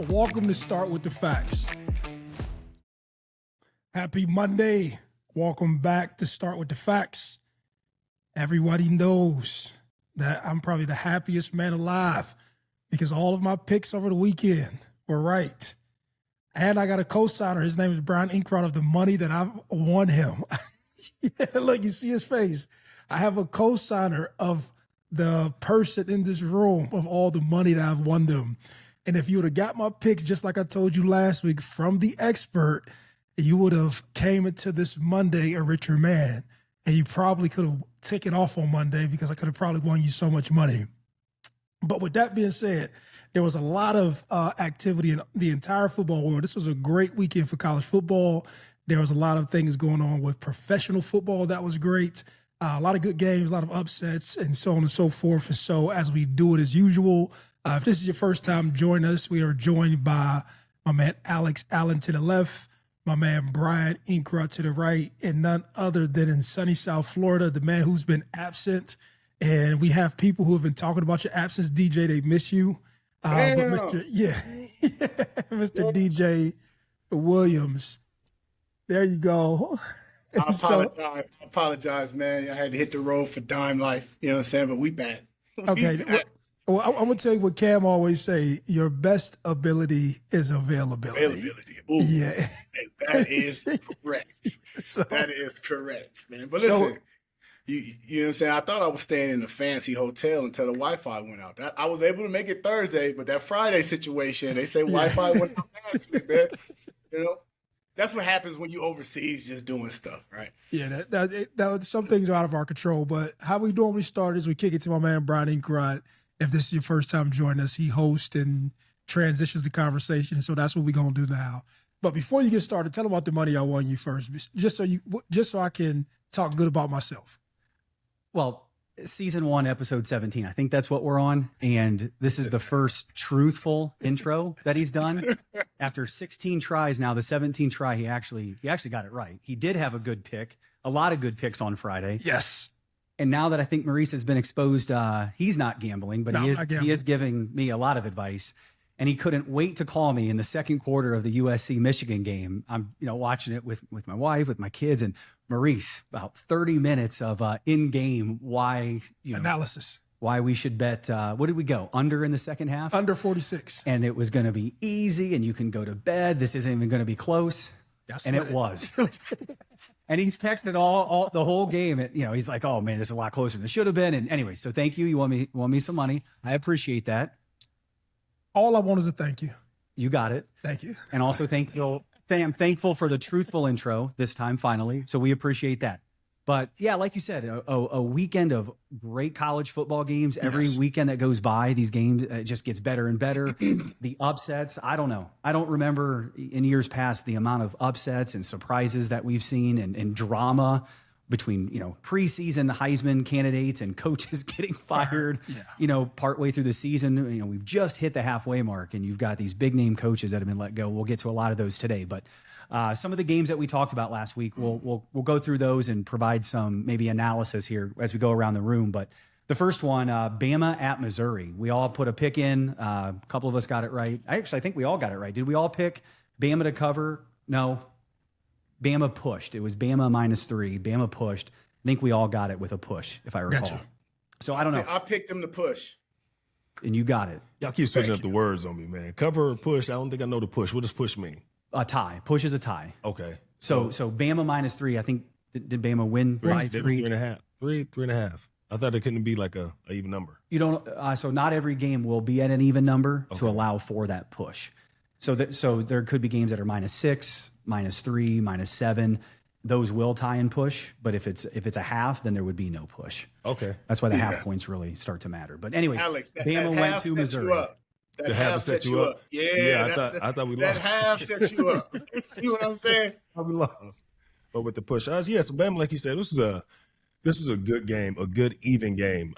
Welcome to Start with the Facts. Happy Monday. Welcome back to Start with the Facts. Everybody knows that I'm probably the happiest man alive because all of my picks over the weekend were right. And I got a co-signer. His name is Brian Inkrot of the money that I've won him. Yeah, look, you see his face. I have a co-signer of the person in this room of all the money that I've won them. And if you would have got my picks, just like I told you last week, from the expert, you would have came into this Monday a richer man. And you probably could have taken off on Monday because I could have probably won you so much money. But with that being said, there was a lot of activity in the entire football world. This was a great weekend for college football. There was a lot of things going on with professional football. That was great. A lot of good games, a lot of upsets, and so on and so forth. And so as we do it as usual, if this is your first time joining us, we are joined by my man Alex Allen to the left, my man Brian Inkrot to the right, and none other than in sunny South Florida, the man who's been absent. And we have people who have been talking about your absence. DJ, they miss you. But Mr. DJ Williams, there you go. I apologize, man. I had to hit the road for dime life. You know what I'm saying? But we back. Okay. Well, I'm going to tell you what Cam always say. Your best ability is availability. Ooh, yeah. That is correct. That is correct, man. But listen, you know what I'm saying? I thought I was staying in a fancy hotel until the Wi-Fi went out. I was able to make it Thursday, but that Friday situation, they say Wi-Fi went out last week, man. You know? That's what happens when you overseas just doing stuff, right? Yeah, some things are out of our control. But how we normally start is we kick it to my man Brian Inkrot. If this is your first time joining us, he hosts and transitions the conversation. So that's what we're gonna do now. But before you get started, tell them about the money I won you first, just so I can talk good about myself. Well, season 1, episode 17. I think that's what we're on. And this is the first truthful intro that he's done. After 16 tries now, the 17th try, he actually got it right. He did have a good pick, a lot of good picks on Friday. Yes. And now that I think Maurice has been exposed, he's not gambling, but he is giving me a lot of advice. And he couldn't wait to call me in the second quarter of the USC Michigan game. I'm, watching it with my wife, with my kids, and Maurice, about 30 minutes of in-game analysis. Why we should bet. What did we go? Under in the second half? Under 46. And it was going to be easy, and you can go to bed. This isn't even going to be close. And it was. And he's texted all the whole game. He's like, "Oh man, this is a lot closer than it should have been." And anyway, so thank you. You won me some money. I appreciate that. All I want is a thank you. You got it. Thank you. And also I'm thankful for the truthful intro this time, finally. So we appreciate that. But yeah, like you said, a weekend of great college football games. Every weekend that goes by, these games, it just gets better and better. The upsets, I don't know. I don't remember in years past the amount of upsets and surprises that we've seen and drama between, preseason Heisman candidates and coaches getting fired, partway through the season. We've just hit the halfway mark and you've got these big name coaches that have been let go. We'll get to a lot of those today, but some of the games that we talked about last week, we'll go through those and provide some maybe analysis here as we go around the room. But the first one, Bama at Missouri. We all put a pick in. A couple of us got it right. I think we all got it right. Did we all pick Bama to cover? No. Bama pushed. It was Bama -3. Bama pushed. I think we all got it with a push, if I recall. Gotcha. So I don't know. I picked them to push. And you got it. Y'all keep switching up the words on me, man. Cover or push? I don't think I know the push. What does push mean? A tie. Push is a tie. Okay. So Bama -3. I think did Bama win by 3? 3.5. 3.5. I thought it couldn't be like a even number. You don't. So not every game will be at an even number to allow for that push. So there could be games that are -6, -3, -7. Those will tie and push. But if it's a half, then there would be no push. Okay. That's why the half points really start to matter. But anyways, Alex, Bama went to Missouri. That half set you up. Yeah, I thought we lost. That half set you up. You know what I'm saying? We lost. But with the push, so Bama, like you said, this was a good game, a good even game.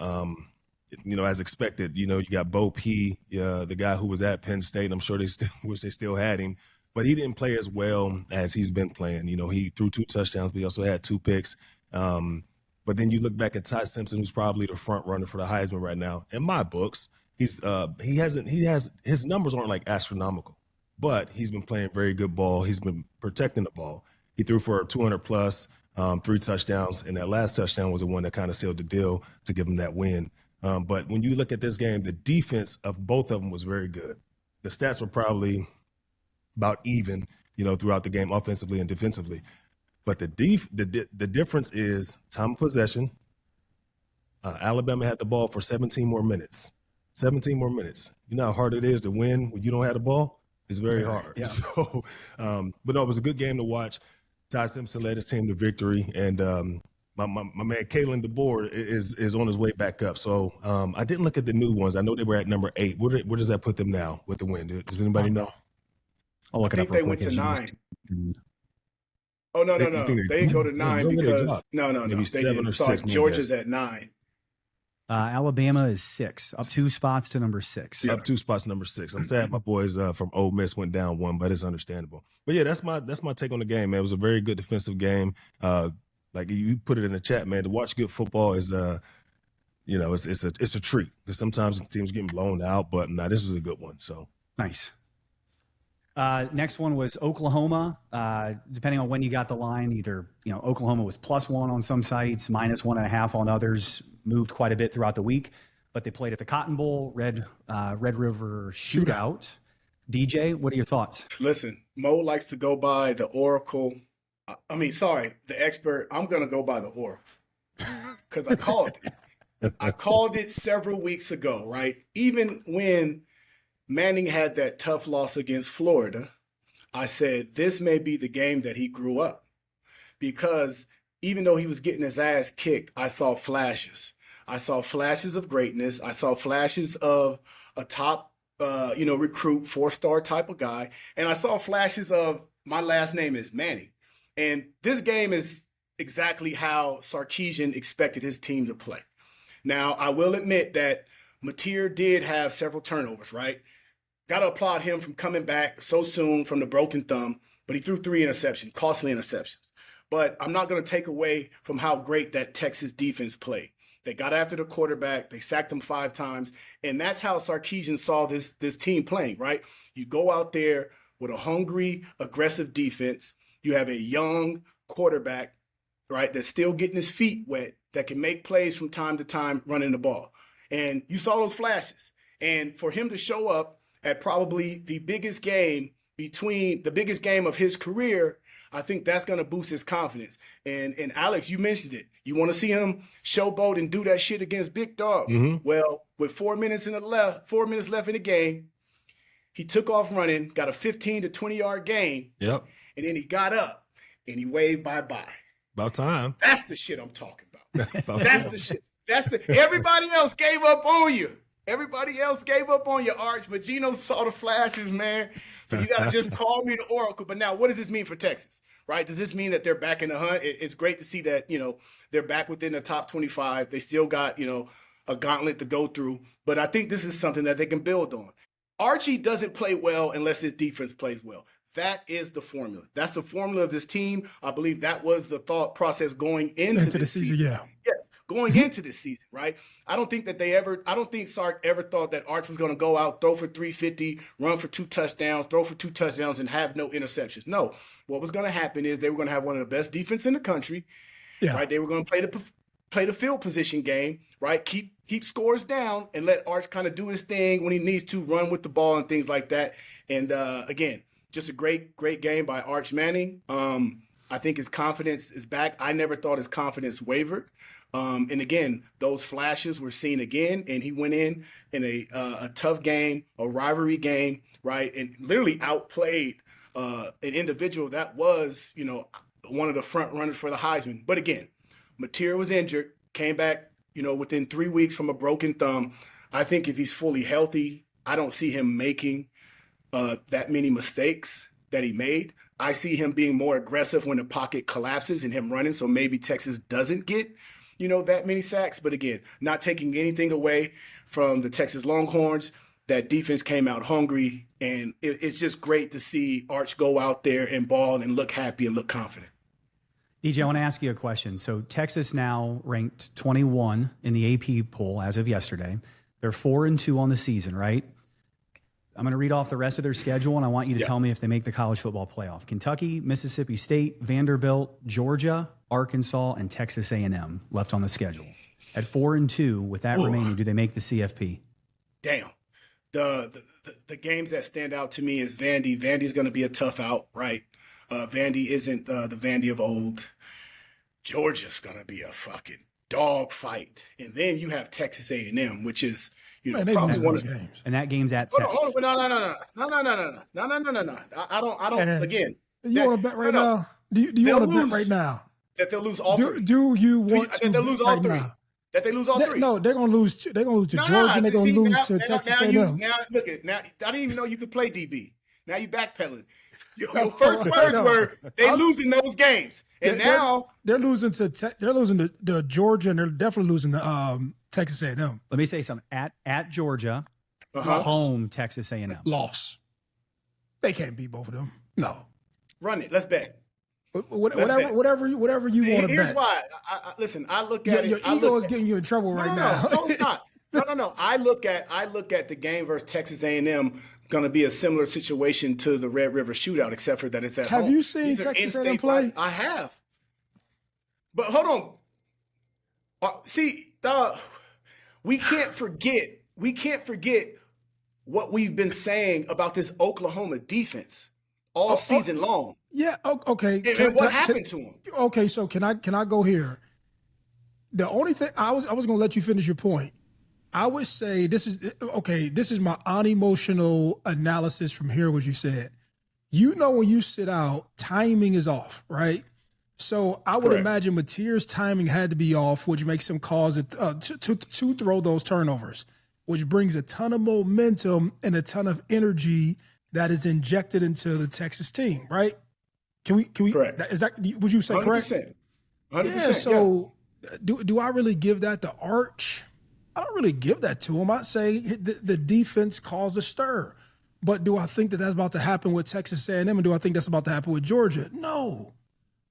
As expected. You got Bo P, the guy who was at Penn State. I'm sure they still wish they still had him, but he didn't play as well as he's been playing. He threw 2 touchdowns, but he also had 2 picks. But then you look back at Ty Simpson, who's probably the front runner for the Heisman right now. In my books, his numbers aren't like astronomical. but he's been playing very good ball. He's been protecting the ball. He threw for 200 plus, 3 touchdowns, and that last touchdown was the one that kind of sealed the deal to give him that win. But when you look at this game, the defense of both of them was very good. The stats were probably about even, throughout the game, offensively and defensively. But the difference is time of possession. Alabama had the ball for 17 more minutes. 17 more minutes. You know how hard it is to win when you don't have the ball? It's very hard. Yeah. So, but no, it was a good game to watch. Ty Simpson led his team to victory, and my man Kalen DeBoer is on his way back up. So I didn't look at the new ones. I know they were at number 8. Where does that put them now with the win? Does anybody know? I'll look I it think up they real went quick to as 9. Oh, no. They didn't go to 9 because – no. Maybe 7 or 6. Georgia's at 9. Alabama is 6, up 2 spots to number 6. Up 2 spots, number 6. I'm sad my boys from Ole Miss went down 1, but it's understandable. But yeah, that's my take on the game, man. It was a very good defensive game. Like you put it in the chat, man. To watch good football is, it's a treat because sometimes teams getting blown out. But this was a good one. So nice. Next one was Oklahoma. Depending on when you got the line, either Oklahoma was +1 on some sites, -1.5 on others. Moved quite a bit throughout the week, but they played at the Cotton Bowl, Red River Shootout. DJ, what are your thoughts? Listen, Mo likes to go by the Oracle. The expert. I'm going to go by the Oracle because I called it. I called it several weeks ago, right? Even when Manning had that tough loss against Florida, I said this may be the game that he grew up because even though he was getting his ass kicked, I saw flashes. I saw flashes of greatness. I saw flashes of a top, recruit, 4-star type of guy. And I saw flashes of my last name is Manning. And this game is exactly how Sarkisian expected his team to play. Now, I will admit that Mateer did have several turnovers, right? Got to applaud him from coming back so soon from the broken thumb, but he threw 3 interceptions, costly interceptions. But I'm not going to take away from how great that Texas defense played. They got after the quarterback. They sacked him 5 times. And that's how Sarkisian saw this team playing, right? You go out there with a hungry, aggressive defense. You have a young quarterback, right, that's still getting his feet wet, that can make plays from time to time running the ball. And you saw those flashes. And for him to show up at probably the biggest game of his career, I think that's going to boost his confidence. And Alex, you mentioned it. You want to see him showboat and do that shit against big dogs. Mm-hmm. Well, with 4 minutes left in the game, he took off running, got a 15 to 20-yard gain. Yep. And then he got up and he waved bye-bye. About time. That's the shit I'm talking about. That's the shit. Everybody else gave up on you. Everybody else gave up on your Arch, but Geno saw the flashes, man. So you got to just call me the Oracle. But now, what does this mean for Texas, right? Does this mean that they're back in the hunt? It's great to see that, they're back within the top 25. They still got, a gauntlet to go through. But I think this is something that they can build on. Archie doesn't play well unless his defense plays well. That is the formula. That's the formula of this team. I believe that was the thought process going into the season. Yeah. Yes. Going into this season, right? I don't think Sark ever thought that Arch was going to go out, throw for 350, run for 2 touchdowns, throw for 2 touchdowns, and have no interceptions. No. What was going to happen is they were going to have one of the best defense in the country, right? They were going to play the field position game, right? Keep scores down and let Arch kind of do his thing when he needs to, run with the ball and things like that. And again, just a great game by Arch Manning. I think his confidence is back. I never thought his confidence wavered. And again, those flashes were seen again, and he went in a tough game, a rivalry game, right? And literally outplayed an individual that was, one of the front runners for the Heisman. But again, Mateer was injured, came back, within 3 weeks from a broken thumb. I think if he's fully healthy, I don't see him making that many mistakes that he made. I see him being more aggressive when the pocket collapses and him running. So maybe Texas doesn't get, that many sacks. But again, not taking anything away from the Texas Longhorns. That defense came out hungry, and it's just great to see Arch go out there and ball and look happy and look confident. DJ, I want to ask you a question. So Texas now ranked 21 in the AP poll as of yesterday. They're 4-2 on the season, right? I'm going to read off the rest of their schedule, and I want you to tell me if they make the college football playoff. Kentucky, Mississippi State, Vanderbilt, Georgia, Arkansas, and Texas A&M left on the schedule. At 4-2, with that remaining, do they make the CFP? Damn. The games that stand out to me is Vandy. Vandy's going to be a tough out, right? Vandy isn't the Vandy of old. Georgia's going to be a fucking dog fight. And then you have Texas A&M, which is, probably one of the games. And that game's at Hold on. No. I don't. Again, you want to bet right now? Do you want to bet right now that they'll lose all three? Do you want to that they'll lose all three? Now? That they lose all three? No, they're gonna lose. They're gonna lose to Georgia. And they're gonna lose to Texas A&M. Now look at now. I didn't even know you could play DB. Now you backpedaling. Your first words were they losing those games, and now they're losing to the Georgia, and they're definitely losing to Texas A&M. Let me say something. At Georgia, home Texas A&M. Loss. They can't beat both of them. No. Run it. Let's bet. Whatever you want to bet. Here's why. Listen. I look at your ego is getting you in trouble right now. No, it's not. No. I look at the game versus Texas A&M. Going to be a similar situation to the Red River Shootout, except for that it's at home. Have you seen Texas A&M play? I have. But hold on. We can't forget what we've been saying about this Oklahoma defense all season long. Yeah. Okay. And what happened to them? Okay. So can I go here? The only thing I was going to let you finish your point. I would say this is my unemotional analysis from here, what you said. When you sit out, timing is off, right? So I would imagine Mateer's timing had to be off, which makes him cause it to throw those turnovers, which brings a ton of momentum and a ton of energy that is injected into the Texas team, right? Can we? Correct. Is that? Would you say 100%. Correct? 100%. Yeah. So do I really give that to Arch? I don't really give that to him. I'd say the defense caused a stir. But do I think that that's about to happen with Texas A&M, and do I think that's about to happen with Georgia? No.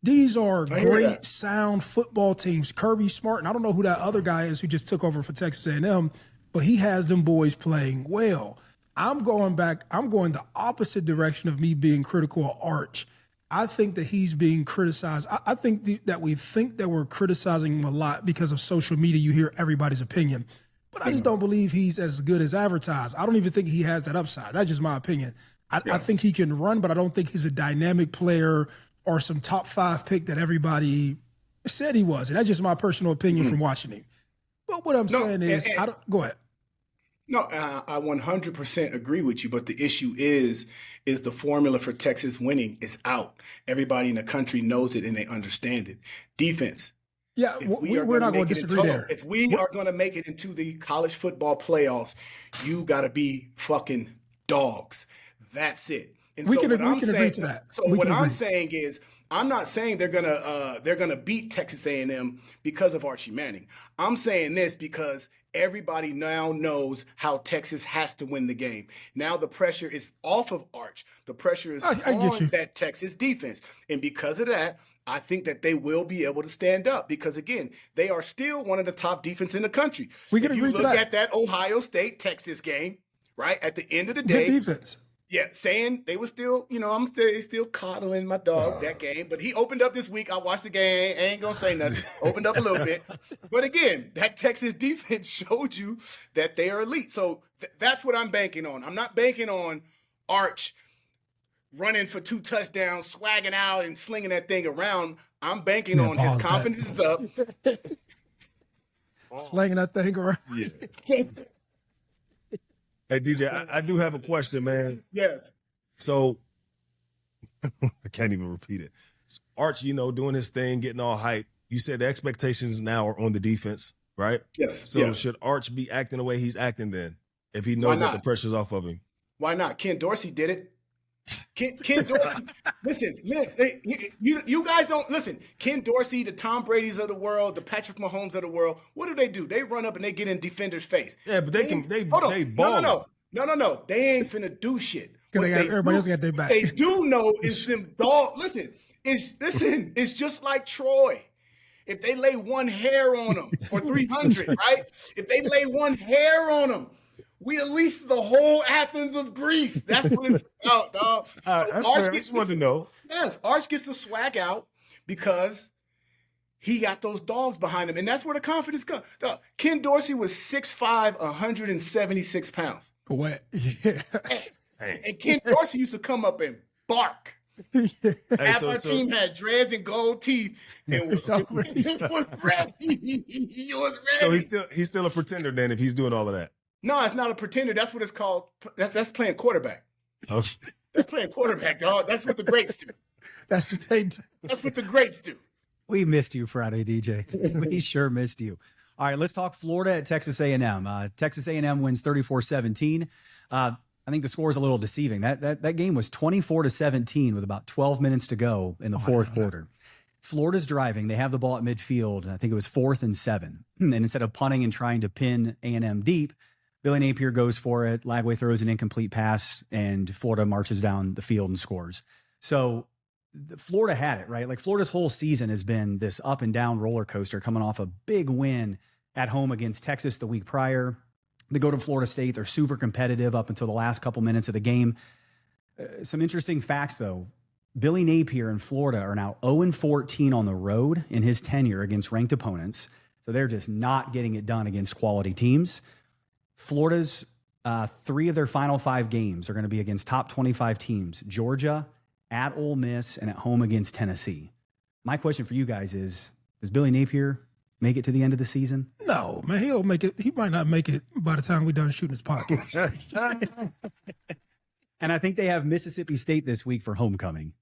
These are great, sound football teams. Kirby Smart, and I don't know who that other guy is who just took over for Texas A&M, but he has them boys playing well. I'm going the opposite direction of me being critical of Arch. I think that he's being criticized. I think that we think that we're criticizing him a lot because of social media. You hear everybody's opinion. But I just don't believe he's as good as advertised. I don't even think he has that upside. That's just my opinion. I think he can run, but I don't think he's a dynamic player or some top 5 pick that everybody said he was. And that's just my personal opinion from watching him. But what I'm saying is, go ahead. No, I 100% agree with you. But the issue is the formula for Texas winning is out. Everybody in the country knows it and they understand it. Defense. Yeah, we're not going to disagree there. If we are going to make it into the college football playoffs, you got to be fucking dogs. That's it. And we can agree to that. So what I'm saying is, I'm not saying they're gonna beat Texas A&M because of Archie Manning. I'm saying this because everybody now knows how Texas has to win the game. Now the pressure is off of Arch. The pressure is on that Texas defense, and because of that, I think that they will be able to stand up because, again, they are still one of the top defense in the country. We can agree to that. If you look at that Ohio State-Texas game, right, at the end of the day. Good defense. Yeah, saying they were still, I'm still coddling my dog that game. But he opened up this week. I watched the game. I ain't going to say nothing. Opened up a little bit. But, again, that Texas defense showed you that they are elite. So that's what I'm banking on. I'm not banking on Arch running for 2 touchdowns, swagging out and slinging that thing around. I'm banking on his confidence is up. Slinging that thing around. Yeah. Hey, DJ, I do have a question, man. Yes. So, I can't even repeat it. Arch, doing his thing, getting all hype. You said the expectations now are on the defense, right? Yes. So should Arch be acting the way he's acting then, if he knows that the pressure's off of him? Why not? Ken Dorsey did it. Ken Dorsey, listen, you guys don't listen. Ken Dorsey, the Tom Brady's of the world, the Patrick Mahomes of the world. What do? They run up and they get in defenders' face. Yeah, but they ball. No. They ain't finna do shit. Because everybody else got their back. They do know is them dog. Listen, it's just like Troy. If they lay one hair on them for 300, right? If they lay one hair on them, We unleashed the whole Athens of Greece. That's what it's about, dog. That's fair. I just wanted to know. Yes, Arch gets the swag out because he got those dogs behind him, and that's where the confidence comes. Ken Dorsey was 6'5", 176 pounds. What? Yeah. And Ken Dorsey used to come up and bark. Half our team had dreads and gold teeth, and was ready. He was ready. So he's still a pretender then if he's doing all of that. No, it's not a pretender. That's what it's called. That's playing quarterback. Okay. That's playing quarterback, dog. That's what the greats do. That's what they do. That's what the greats do. We missed you Friday, DJ. We sure missed you. All right, let's talk Florida at Texas A&M. Texas A&M wins 34-17. I think the score is a little deceiving. That game was 24-17 with about 12 minutes to go in the fourth quarter. Florida's driving. They have the ball at midfield, and I think it was 4th and 7. And instead of punting and trying to pin A&M deep, Billy Napier goes for it. Lagway throws an incomplete pass, and Florida marches down the field and scores. So Florida had it, right? Like Florida's whole season has been this up and down roller coaster, coming off a big win at home against Texas the week prior. They go to Florida State. They're super competitive up until the last couple minutes of the game. Some interesting facts, though. Billy Napier in Florida are now 0-14 on the road in his tenure against ranked opponents. So they're just not getting it done against quality teams. Florida's 3 of their final 5 games are going to be against top 25 teams: Georgia, at Ole Miss, and at home against Tennessee. My question for you guys is, does Billy Napier make it to the end of the season? No, man, he'll make it. He might not make it by the time we're done shooting his podcast. And I think they have Mississippi State this week for homecoming.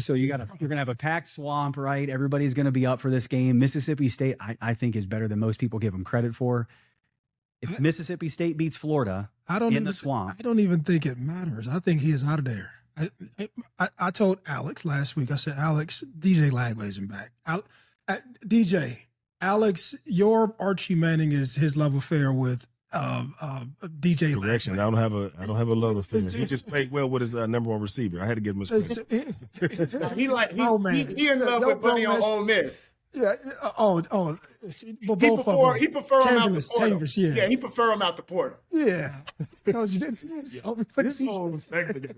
So you're gonna have a packed swamp, right? Everybody's gonna be up for this game. Mississippi State, I think, is better than most people give them credit for. If Mississippi State beats Florida the swamp, I don't even think it matters. I think he is out of there. I told Alex last week. I said, Alex, DJ Lagway isn't back. DJ, Alex, your Archie Manning is his love affair with DJ. Correction. I don't have a love affair. He just played well with his number 1 receiver. I had to give him a credit. He in love with Buddy on Ole Miss. Yeah. He prefer him out the portal. Chambers, yeah, he prefer him out the portal. Yeah. This whole segment.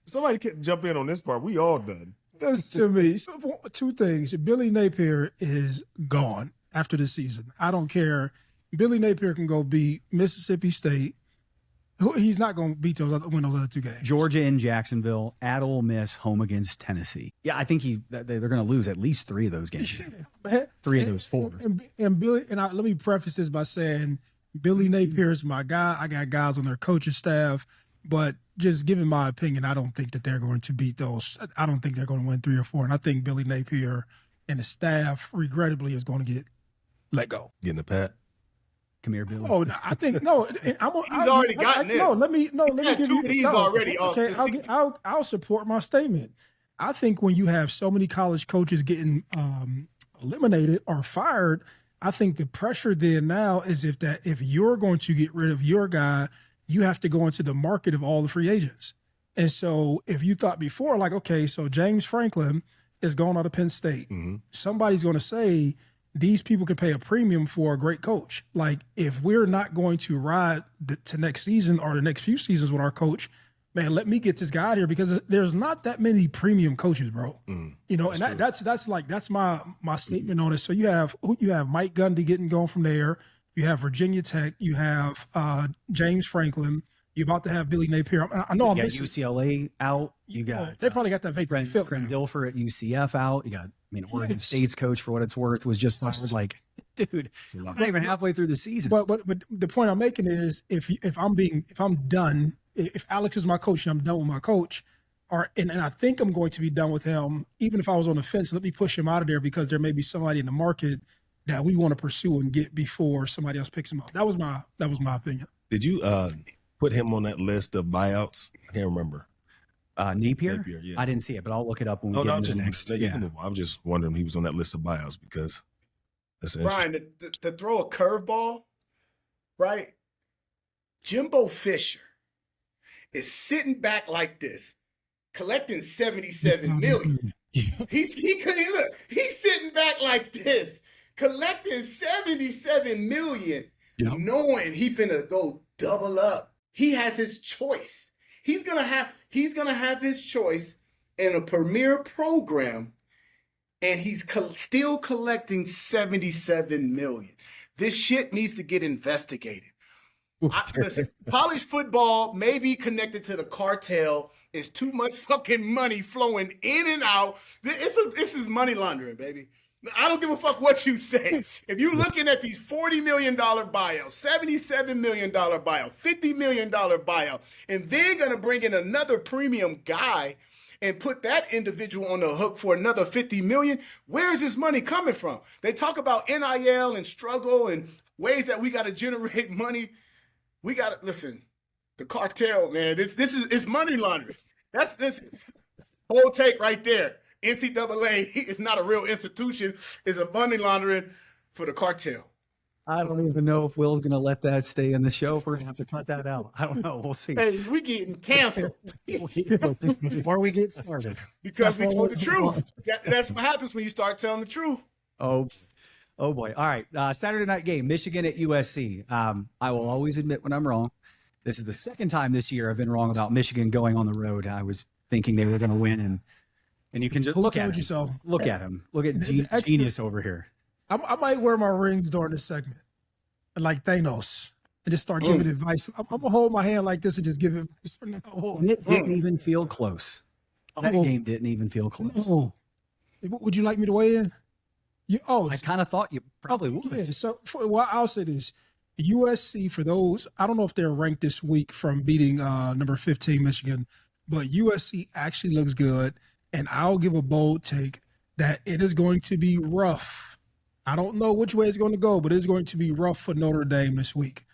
Somebody can jump in on this part. We all done. That's to me. So, 2 things. Billy Napier is gone after the season. I don't care. Billy Napier can go beat Mississippi State. He's not going to beat win those other 2 games. Georgia in Jacksonville, at Ole Miss, home against Tennessee. Yeah, I think they're going to lose at least 3 of those games. 3 of those 4. And Billy, let me preface this by saying Billy Napier is my guy. I got guys on their coaching staff, but just giving my opinion, I don't think that they're going to beat those. I don't think they're going to win 3 or 4. And I think Billy Napier and the staff, regrettably, is going to get let go. Getting the pat. Come here, Billy. Oh, I think no. He's already gotten this. Let me give you. He's already off. Okay, I'll support my statement. I think when you have so many college coaches getting eliminated or fired, I think the pressure there now is if you're going to get rid of your guy, you have to go into the market of all the free agents. And so if you thought before, like, okay, so James Franklin is going out of Penn State, somebody's going to say, these people can pay a premium for a great coach. Like, if we're not going to ride to next season or the next few seasons with our coach, man, let me get this guy out here, because there's not that many premium coaches, bro. You know, and that's my statement on it. So you have Mike Gundy going from there. You have Virginia Tech. You have James Franklin. You're about to have Billy Napier. I know I'm missing UCLA out. You got they probably got that vacancy filled. Trent Dilfer at UCF out. You got, Oregon State's coach, for what it's worth, was just like, dude, not even halfway through the season. But the point I'm making is, if I'm done, if Alex is my coach and I'm done with my coach, and I think I'm going to be done with him, even if I was on the fence, let me push him out of there, because there may be somebody in the market that we want to pursue and get before somebody else picks him up. That was my opinion. Did you put him on that list of buyouts? I can't remember. Napier? Yeah. I didn't see it, but I'll look it up when we get into the next. I'm just wondering if he was on that list of buyouts, because that's interesting. Brian, to throw a curveball, right? Jimbo Fisher is sitting back like this, collecting $77 million. He's sitting back like this, collecting $77 million. knowing he finna go double up. He has his choice. He's gonna have his choice in a premier program, and he's still collecting $77 million. This shit needs to get investigated. Listen, college football may be connected to the cartel. It's too much fucking money flowing in and out. This is money laundering, baby. I don't give a fuck what you say. If you're looking at these $40 million buyouts, $77 million buyout, $50 million buyout, and then going to bring in another premium guy and put that individual on the hook for another $50 million, where is this money coming from? They talk about NIL and struggle and ways that we got to generate money. We got to listen. The cartel, man. It's money laundering. That's this whole take right there. NCAA is not a real institution. It's a money laundering for the cartel. I don't even know if Will's going to let that stay in the show. We're going to have to cut that out. I don't know. We'll see. Hey, we getting canceled. Before we get started. Because we told the truth. That's what happens when you start telling the truth. Oh boy. All right. Saturday night game, Michigan at USC. I will always admit when I'm wrong. This is the second time this year I've been wrong about Michigan going on the road. I was thinking they were going to win, and you can just look at him. Look at him. Look at genius over here. I might wear my rings during this segment, like Thanos, and just start giving advice. I'm gonna hold my hand like this and just give advice for now. And it didn't even feel close. That game didn't even feel close. No. Would you like me to weigh in? I kind of thought you probably would. Yeah, so I'll say this. USC, for those, I don't know if they're ranked this week from beating number 15 Michigan, but USC actually looks good, and I'll give a bold take that it is going to be rough. I don't know which way it's going to go, but it's going to be rough for Notre Dame this week.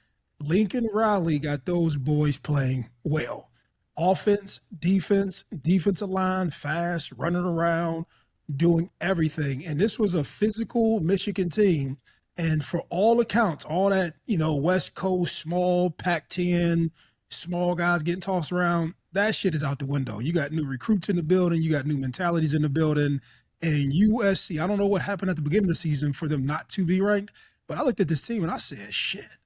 Lincoln Riley got those boys playing well. Offense, defense, defensive line, fast, running around, doing everything. And this was a physical Michigan team. And for all accounts, all that, West Coast, small Pac-10, small guys getting tossed around, that shit is out the window. You got new recruits in the building. You got new mentalities in the building. And USC, I don't know what happened at the beginning of the season for them not to be ranked, but I looked at this team and I said, shit.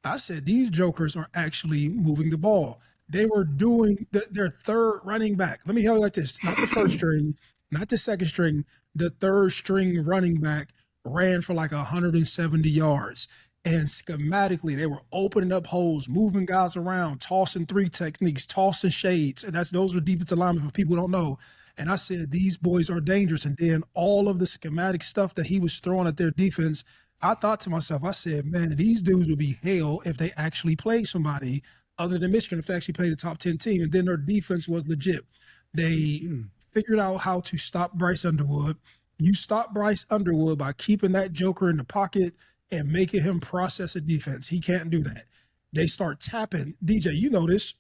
I said, these jokers are actually moving the ball. They were doing their third running back. Let me tell you like this, not the first string, not the second string, the third string running back ran for like 170 yards. And schematically, they were opening up holes, moving guys around, tossing three techniques, tossing shades. And those are defensive linemen for people who don't know. And I said, these boys are dangerous. And then all of the schematic stuff that he was throwing at their defense, I thought to myself, I said, man, these dudes would be hell if they actually played somebody other than Michigan, if they actually played a top 10 team. And then their defense was legit. They figured out how to stop Bryce Underwood. You stop Bryce Underwood by keeping that joker in the pocket and making him process a defense. He can't do that. They start tapping. DJ, you know this.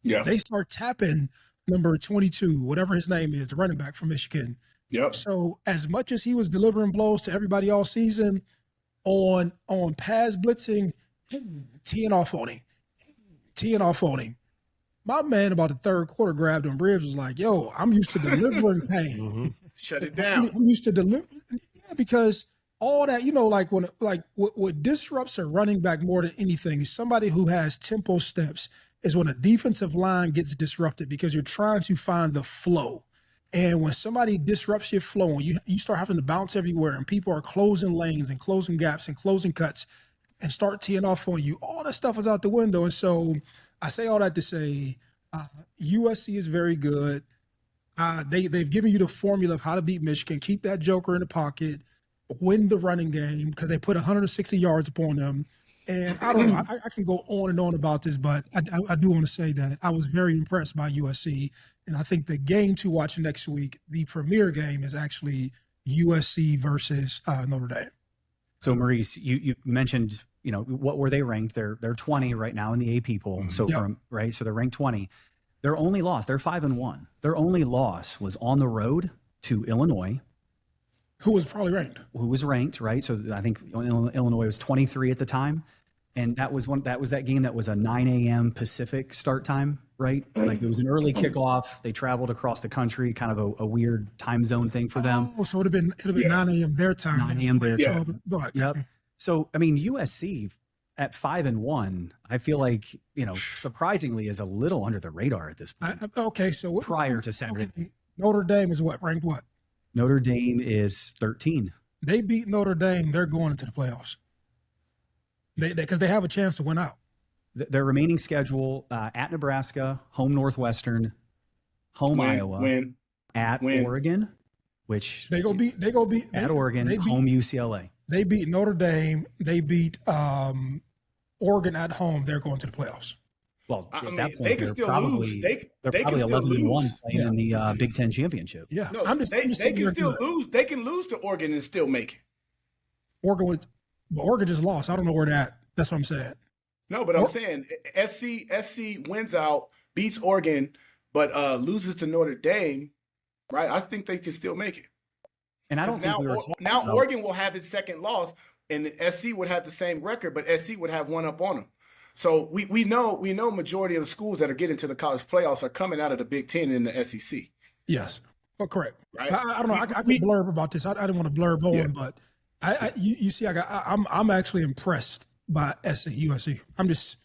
Yeah. They start tapping number 22, whatever his name is, the running back from Michigan. Yep. So as much as he was delivering blows to everybody all season, on pass blitzing, teeing off on him. My man about the third quarter grabbed him ribs, was like, yo, I'm used to delivering pain. Mm-hmm. Shut it down. I'm used to delivering, because all that, what disrupts a running back more than anything is somebody who has tempo steps, is when a defensive line gets disrupted, because you're trying to find the flow. And when somebody disrupts your flow, and you start having to bounce everywhere, and people are closing lanes and closing gaps and closing cuts and start teeing off on you, all that stuff is out the window. And so I say all that to say USC is very good. They've given you the formula of how to beat Michigan, keep that joker in the pocket, win the running game, because they put 160 yards upon them. And I don't know, I can go on and on about this, but I do want to say that I was very impressed by USC. And I think the game to watch next week, the premier game, is actually USC versus Notre Dame. So Maurice, you mentioned, what were they ranked? They're 20 right now in the AP poll. So so they're ranked 20. Their only loss, they're 5-1. Their only loss was on the road to Illinois, who was probably ranked. Who was ranked, right? So I think Illinois was 23 at the time. And that was that game that was a 9 a.m. Pacific start time, right? Like it was an early kickoff. They traveled across the country, kind of a weird time zone thing for them. Oh, so it'd have been 9 a.m. their time. 9 a.m. their time. Go ahead. Yep. So, I mean, USC at 5-1, I feel like, surprisingly is a little under the radar at this point. Okay, so prior to Saturday. Okay, Notre Dame is ranked what? Notre Dame is 13. They beat Notre Dame, they're going into the playoffs. Because they have a chance to win out. Their remaining schedule at Nebraska, home Northwestern, home Iowa, at Oregon, which they go beat at Oregon, home UCLA. They beat Notre Dame. They beat Oregon at home. They're going to the playoffs. Well, at that point, they can still lose. They're probably 11-1 playing in the Big Ten championship. Yeah, no, they can still lose. They can lose to Oregon and still make it. Oregon just lost. I don't know where they're at. That's what I'm saying. No, but I'm saying SC wins out, beats Oregon, but loses to Notre Dame. Right? I think they can still make it. And I don't think now Oregon will have its second loss, and SC would have the same record, but SC would have one up on them. So we know majority of the schools that are getting to the college playoffs are coming out of the Big Ten and the SEC. Yes, well, correct. Right? I don't know. I could blurb about this. I didn't want to blurb on, but you see, I'm actually impressed by USC. I'm just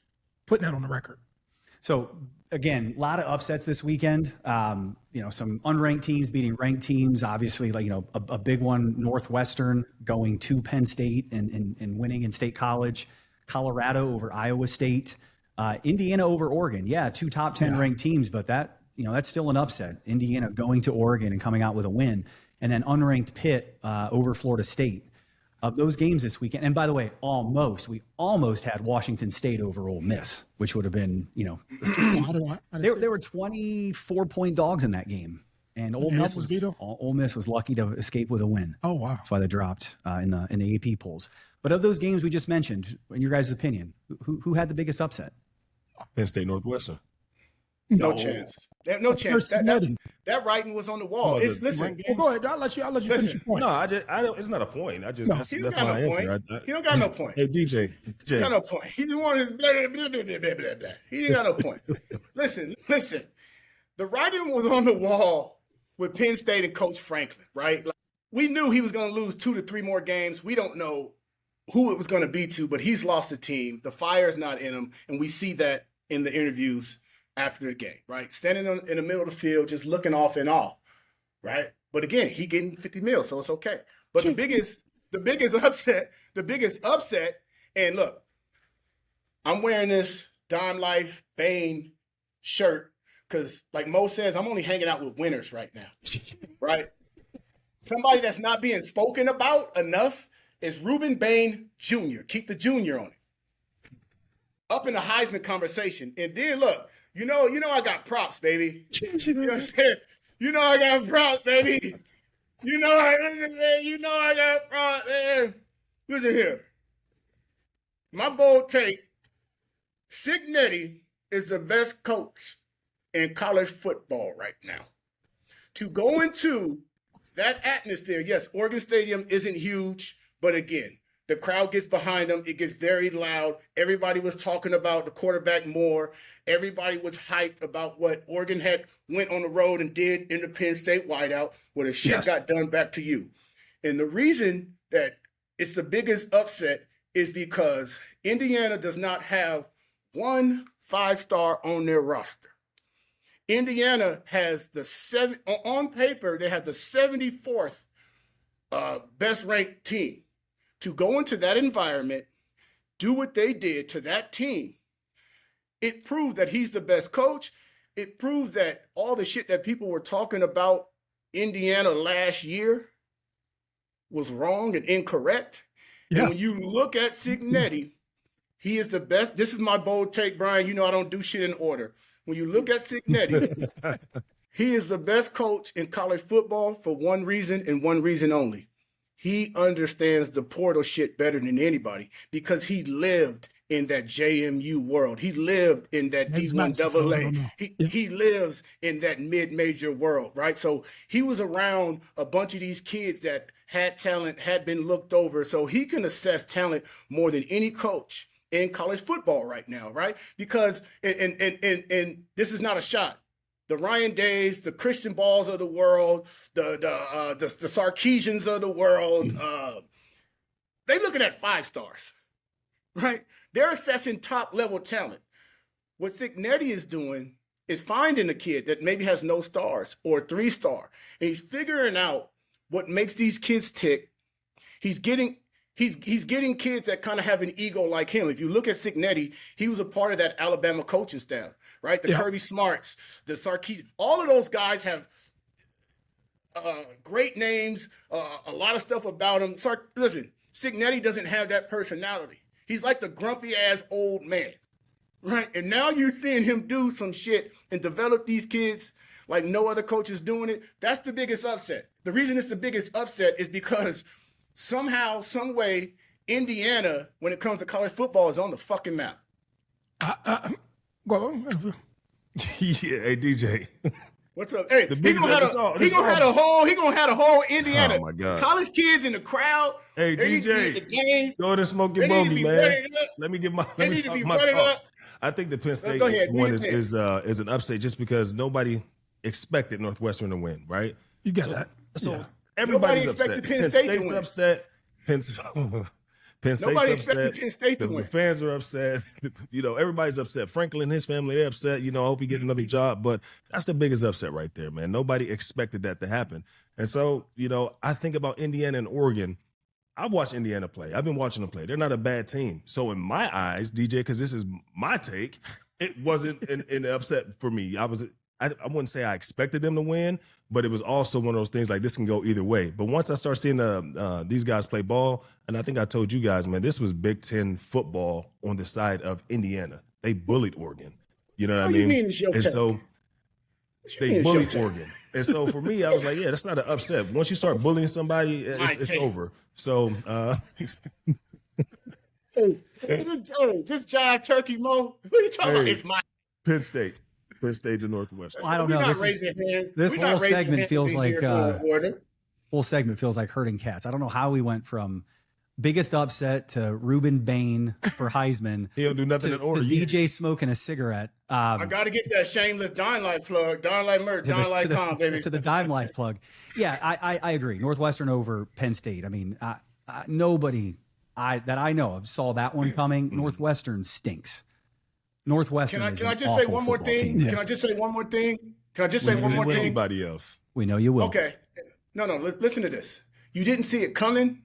putting that on the record. So again, a lot of upsets this weekend. Some unranked teams beating ranked teams. Obviously, a big one, Northwestern going to Penn State and winning in State College. Colorado over Iowa State. Indiana over Oregon. Yeah, two top 10 ranked teams, but that's still an upset. Indiana going to Oregon and coming out with a win. And then unranked Pitt over Florida State. Of those games this weekend, and by the way, we almost had Washington State over Ole Miss, which would have been, they were 24-point dogs in that game, and Ole Miss was lucky to escape with a win. Oh wow! That's why they dropped in the AP polls. But of those games we just mentioned, in your guys' opinion, who had the biggest upset? Penn State Northwestern. No chance. No chance. That writing was on the wall. Listen. Well, go ahead. I'll let you finish your point. No, I don't. It's not a point. That's my answer. He don't got no point. Hey, DJ. He got no point. He just wanted blah, blah, blah, blah, blah, blah. He didn't got no point. Listen. The writing was on the wall with Penn State and Coach Franklin, right? We knew he was going to lose 2 to 3 more games. We don't know who it was going to be to, but he's lost the team. The fire's not in him, and we see that in the interviews after the game, right? Standing in the middle of the field, just looking off and all, right? But again, he getting 50 mil, so it's okay. But the biggest upset, and look, I'm wearing this Dime Life Bane shirt because, like Mo says, I'm only hanging out with winners right now, right? Somebody that's not being spoken about enough is Reuben Bane Jr. Keep the junior on it. Up in the Heisman conversation. And then look, you know I got props, baby. You know what I'm saying? You know I got props, baby. You know I got props, man. Listen here. My bold take, Signetti is the best coach in college football right now. To go into that atmosphere, yes, Oregon Stadium isn't huge, but again, the crowd gets behind them. It gets very loud. Everybody was talking about the quarterback more. Everybody was hyped about what Oregon had went on the road and did in the Penn State whiteout, where the shit got done back to you. And the reason that it's the biggest upset is because Indiana does not have one 5-star on their roster. Indiana has on paper, they have the 74th best ranked team. To go into that environment, do what they did to that team, it proves that he's the best coach. It proves that all the shit that people were talking about Indiana last year was wrong and incorrect. Yeah. And when you look at Signetti, he is the best. This is my bold take, Brian. You know I don't do shit in order. When you look at Signetti, he is the best coach in college football for one reason and one reason only. He understands the portal shit better than anybody because he lived in that JMU world. He lived in that D1 AA. He lives in that mid-major world, right? So he was around a bunch of these kids that had talent, had been looked over. So he can assess talent more than any coach in college football right now, right? Because, and this is not a shot. The Ryan Days, the Christian Balls of the world, the Sarkeesians of the world, they looking at 5 stars. right? They're assessing top-level talent. What Signetti is doing is finding a kid that maybe has no stars or 3-star, and he's figuring out what makes these kids tick. He's getting kids that kind of have an ego like him. If you look at Signetti, he was a part of that Alabama coaching staff, right? The Kirby Smarts, the Sarkisian, all of those guys have great names, a lot of stuff about him. Listen, Signetti doesn't have that personality. He's like the grumpy ass old man, right? And now you're seeing him do some shit and develop these kids like no other coach is doing it. That's the biggest upset. The reason it's the biggest upset is because somehow, some way, Indiana, when it comes to college football, is on the fucking map. Go on. Yeah, hey DJ. What's up? Hey, The he biggest gonna have a whole Indiana. Oh my God. College kids in the crowd. Hey They need to be at the DJ, game. go ahead and smoke your They need to bogey, be man. running up. Let me They need to talk be my running talk. up. I think the Penn State Go ahead, one do your is an upset just because nobody expected Northwestern to win, right? You get that. So Yeah. everybody's Nobody upset. expected Penn State to State's win. upset. Penn State's Nobody upset. expected Penn State to The win. fans are upset. Everybody's upset. Franklin and his family, they're upset. I hope he get another job. But that's the biggest upset right there, man. Nobody expected that to happen. And so, I think about Indiana and Oregon. I've watched Indiana play. I've been watching them play. They're not a bad team. So in my eyes, DJ, because this is my take, it wasn't an upset for me. I wouldn't say I expected them to win, but it was also one of those things like this can go either way. But once I start seeing these guys play ball, and I think I told you guys, man, this was Big Ten football on the side of Indiana. They bullied Oregon. You know what I mean? mean it's your And turn? so they bullied Oregon. And so for me, I was like, yeah, that's not an upset. Once you start bullying somebody, it's over. So This John Turkey Mo. What are you talking about? Hey. It's my Penn State to Northwestern. I don't know. This whole segment feels like whole segment feels like herding cats. I don't know how we went from biggest upset to Ruben Bain for Heisman. He'll do nothing in order. The DJ smoking a cigarette. I got to get that shameless Dine Life plug. Dine Life merch. Dine Life com, baby. To the Dime Life plug. Yeah, I agree. Northwestern over Penn State. I mean, nobody that I know of saw that one coming. Northwestern stinks. Northwestern Can I just say one more thing? Can I just say one more thing? Anybody else? We know you will. Okay. No. Listen to this. You didn't see it coming.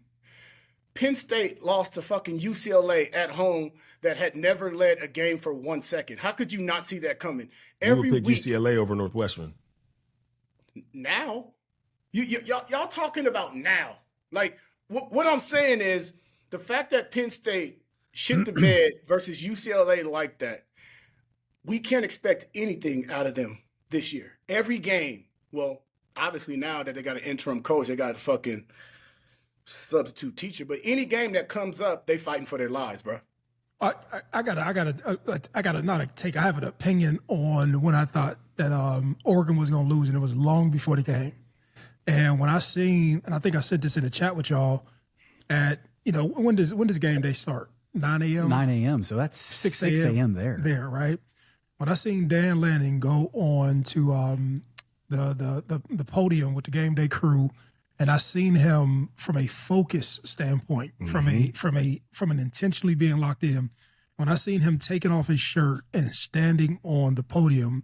Penn State lost to fucking UCLA at home that had never led a game for 1 second. How could you not see that coming? Every you would pick week. UCLA over Northwestern. Now, y'all talking about now. Like what I'm saying is the fact that Penn State shit the bed versus UCLA like that. We can't expect anything out of them this year. Every game. Well, obviously now that they got an interim coach, they got a fucking substitute teacher. But any game that comes up, they fighting for their lives, bro. I got not a take. I have an opinion on when I thought that Oregon was going to lose, and it was long before the game. And when I seen, and I think I said this in the chat with y'all, at when does game day start? 9 a.m. 9 a.m. So that's 6 a.m. there. There, right? When I seen Dan Lanning go on to the podium with the game day crew, and I seen him from a focus standpoint, from an intentionally being locked in. When I seen him taking off his shirt and standing on the podium,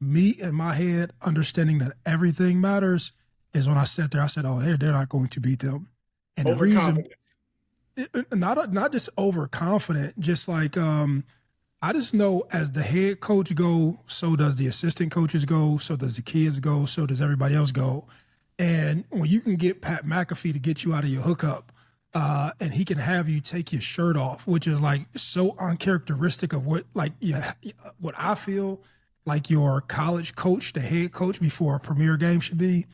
me in my head understanding that everything matters is when I sat there. I said, "Oh, they're not going to beat them." And the reason, not just overconfident, just like I just know as the head coach go, so does the assistant coaches go, so does the kids go, so does everybody else go. And when you can get Pat McAfee to get you out of your hookup, and he can have you take your shirt off, which is like so uncharacteristic of what I feel like your college coach, the head coach before a premier game should be.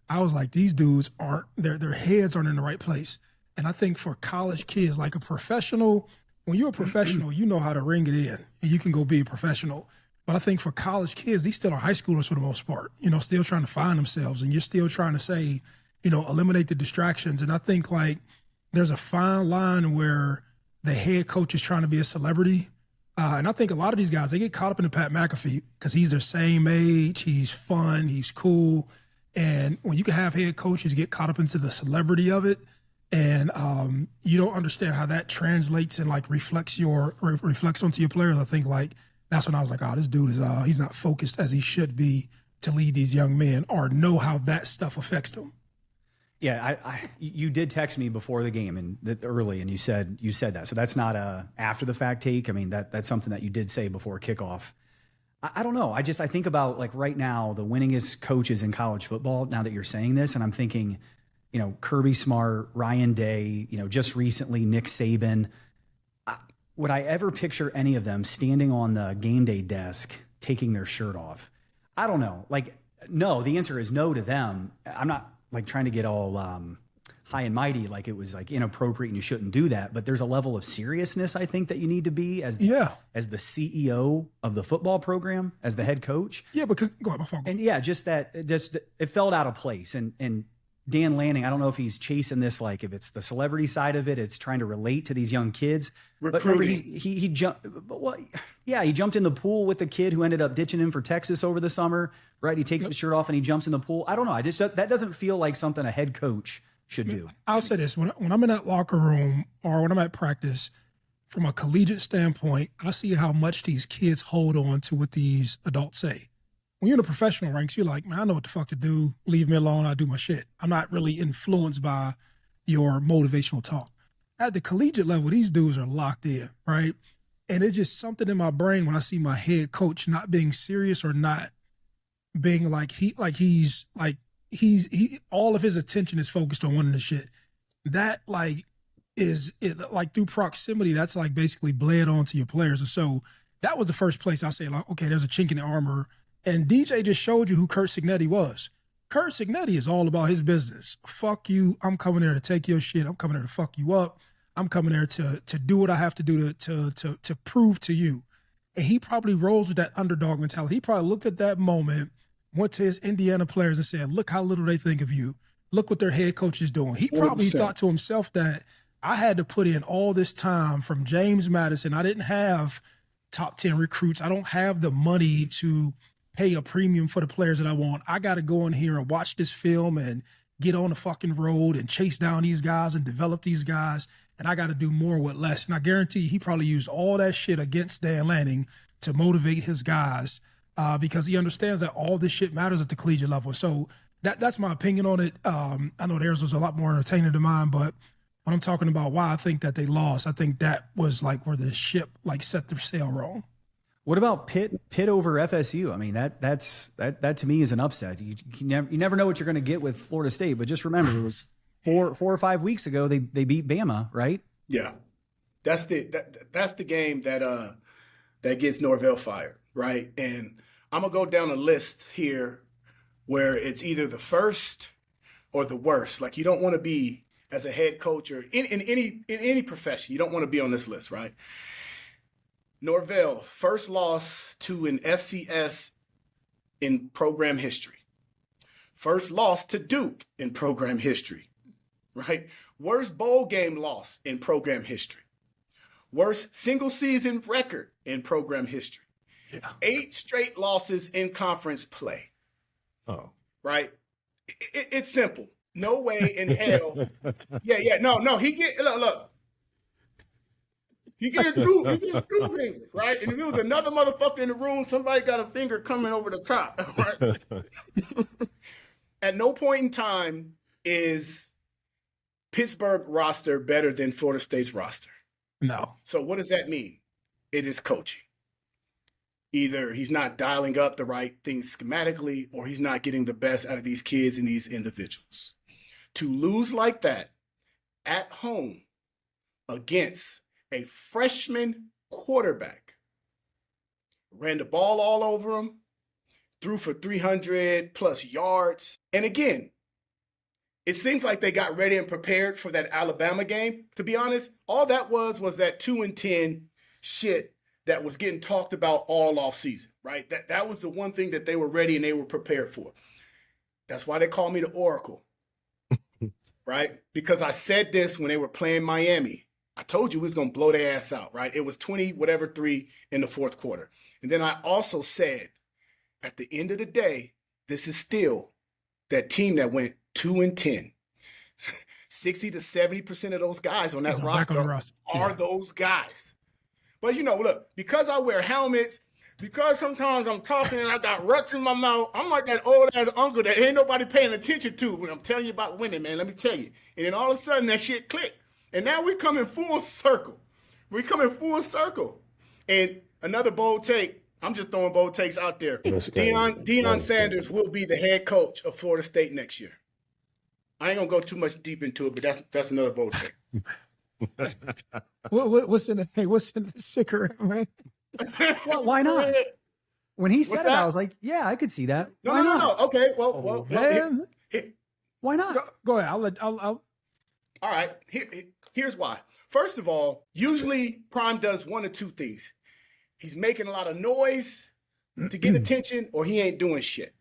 I was like, these dudes aren't, their heads aren't in the right place. And I think for college kids, like a professional, when you're a professional, you know how to ring it in and you can go be a professional. But I think for college kids, these still are high schoolers for the most part, still trying to find themselves, and you're still trying to say, eliminate the distractions. And I think like there's a fine line where the head coach is trying to be a celebrity. And I think a lot of these guys, they get caught up in the Pat McAfee because he's their same age, he's fun, he's cool. And when you can have head coaches get caught up into the celebrity of it, and you don't understand how that translates and like reflects onto your players. I think like that's when I was like, oh, this dude is he's not focused as he should be to lead these young men or know how that stuff affects them. Yeah, you did text me before the game and early, and you said that. So that's not a after the fact take. I mean, that's something that you did say before kickoff. I don't know. I think about like right now the winningest coaches in college football. Now that you're saying this, and I'm thinking, Kirby Smart, Ryan Day, just recently Nick Saban. Would I ever picture any of them standing on the game day desk taking their shirt off? I don't know. Like, no. The answer is no to them. I'm not like trying to get all high and mighty, like it was like inappropriate and you shouldn't do that. But there's a level of seriousness I think that you need to be as the CEO of the football program, as the head coach. Yeah, because go ahead, my fault. And yeah, it felt out of place. And Dan Lanning, I don't know if he's chasing this, like if it's the celebrity side of it, it's trying to relate to these young kids. Recruiting. But he jumped. He jumped in the pool with the kid who ended up ditching him for Texas over the summer. Right, he takes the shirt off and he jumps in the pool. I don't know. That doesn't feel like something a head coach should do. I'll say this: when I'm in that locker room or when I'm at practice, from a collegiate standpoint, I see how much these kids hold on to what these adults say. When you're in the professional ranks, you're like, man, I know what the fuck to do. Leave me alone. I do my shit. I'm not really influenced by your motivational talk. At the collegiate level, these dudes are locked in, right? And it's just something in my brain when I see my head coach not being serious or not being he's all of his attention is focused on winning the shit. That is through proximity, that's like basically bled onto your players. And so that was the first place I say, like, okay, there's a chink in the armor. And DJ just showed you who Curt Cignetti was. Curt Cignetti is all about his business. Fuck you. I'm coming there to take your shit. I'm coming there to fuck you up. I'm coming there to do what I have to do to prove to you. And he probably rolls with that underdog mentality. He probably looked at that moment, went to his Indiana players and said, look how little they think of you. Look what their head coach is doing. He probably 100%. Thought to himself that I had to put in all this time from James Madison. I didn't have top 10 recruits. I don't have the money to pay a premium for the players that I want. I got to go in here and watch this film and get on the fucking road and chase down these guys and develop these guys. And I got to do more with less. And I guarantee he probably used all that shit against Dan Lanning to motivate his guys because he understands that all this shit matters at the collegiate level. So that's my opinion on it. I know theirs was a lot more entertaining than mine, but when I'm talking about why I think that they lost, I think that was like where the ship like set the sail wrong. What about Pitt over FSU? I mean, that to me is an upset. You never know what you're going to get with Florida State, but just remember it was 4 or 5 weeks ago they beat Bama, right? Yeah, that's the game that gets Norvell fired, right? And I'm gonna go down a list here where it's either the first or the worst. Like you don't want to be as a head coach or in any profession, you don't want to be on this list, right? Norvell, first loss to an FCS in program history. First loss to Duke in program history, right? Worst bowl game loss in program history. Worst single season record in program history. Yeah. 8 straight losses in conference play. Oh. Right? It's simple. No way in hell. No. Look. He gets two fingers, right? And if it was another motherfucker in the room, somebody got a finger coming over the top, right? At no point in time is Pittsburgh roster better than Florida State's roster. No. So what does that mean? It is coaching. Either he's not dialing up the right things schematically or he's not getting the best out of these kids and these individuals. To lose like that at home against a freshman quarterback, ran the ball all over him, threw for 300 plus yards. And again, it seems like they got ready and prepared for that Alabama game. To be honest, all that was that 2-10 shit that was getting talked about all off season, right? That was the one thing that they were ready and they were prepared for. That's why they call me the Oracle, right? Because I said this when they were playing Miami. I told you we was going to blow their ass out, right? It was 20-3 in the fourth quarter. And then I also said, at the end of the day, this is still that team that went 2-10. 60 to 70% of those guys on that He's back on the roster roster. are those guys. But look, because I wear helmets, because sometimes I'm talking and I got ruts in my mouth, I'm like that old ass uncle that ain't nobody paying attention to when I'm telling you about winning, man. Let me tell you. And then all of a sudden that shit clicked. And now we come in full circle. And another bold take. I'm just throwing bold takes out there. Deion Sanders will be the head coach of Florida State next year. I ain't gonna go too much deep into it, but that's another bold take. What's in the sticker, man? Well, why not? When he said it, I was like, yeah, I could see that. No. Okay, well, why not? Go ahead. I'll. All right. Here's why. First of all, usually Prime does one or two things. He's making a lot of noise to get attention, or he ain't doing shit.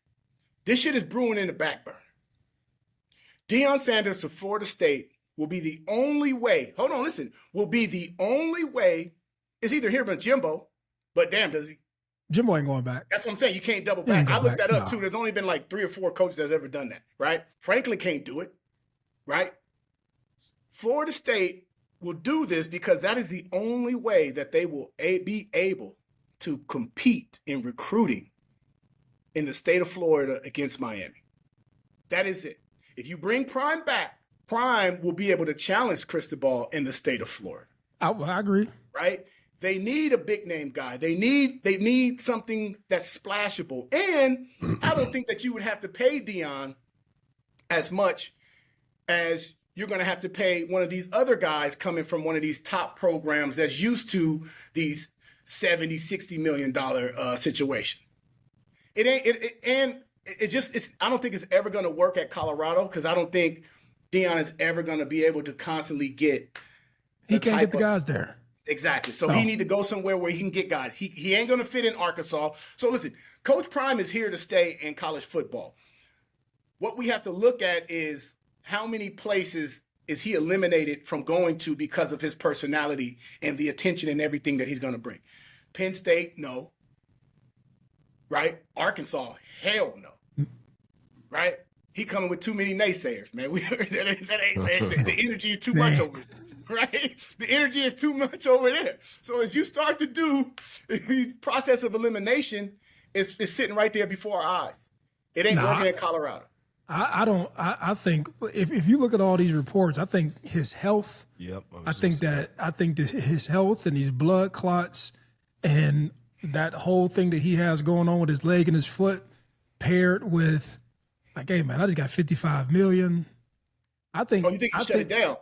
This shit is brewing in the back burner. Deion Sanders of Florida State will be the only way. Hold on, listen. Will be the only way. It's either him or Jimbo, but damn, does he? Jimbo ain't going back. That's what I'm saying. You can't double back. I looked that up too. There's only been like 3 or 4 coaches that's ever done that, right? Franklin can't do it, right? Florida State will do this because that is the only way that they will be able to compete in recruiting in the state of Florida against Miami. That is it. If you bring Prime back, Prime will be able to challenge Cristobal in the state of Florida. I agree. Right? They need a big name guy. They need something that's splashable. And I don't think that you would have to pay Deion as much as you're going to have to pay one of these other guys coming from one of these top programs that's used to these $70, $60 million situations. I don't think it's ever going to work at Colorado because I don't think Deion is ever going to be able to constantly get. He can't get the guys there. Exactly. So he need to go somewhere where he can get guys. He ain't going to fit in Arkansas. So listen, Coach Prime is here to stay in college football. What we have to look at is how many places is he eliminated from going to because of his personality and the attention and everything that he's going to bring. Penn State, no. Right? Arkansas, hell no. Right? He coming with too many naysayers, man. The energy is too much over there. Right? The energy is too much over there. So as you start to do the process of elimination, it's sitting right there before our eyes. It ain't working in Colorado. I think if you look at all these reports, I think his health. Yep. I think that his health and these blood clots and that whole thing that he has going on with his leg and his foot, paired with like, hey man, I just got $55 million. I think. Oh, you think he shut it down?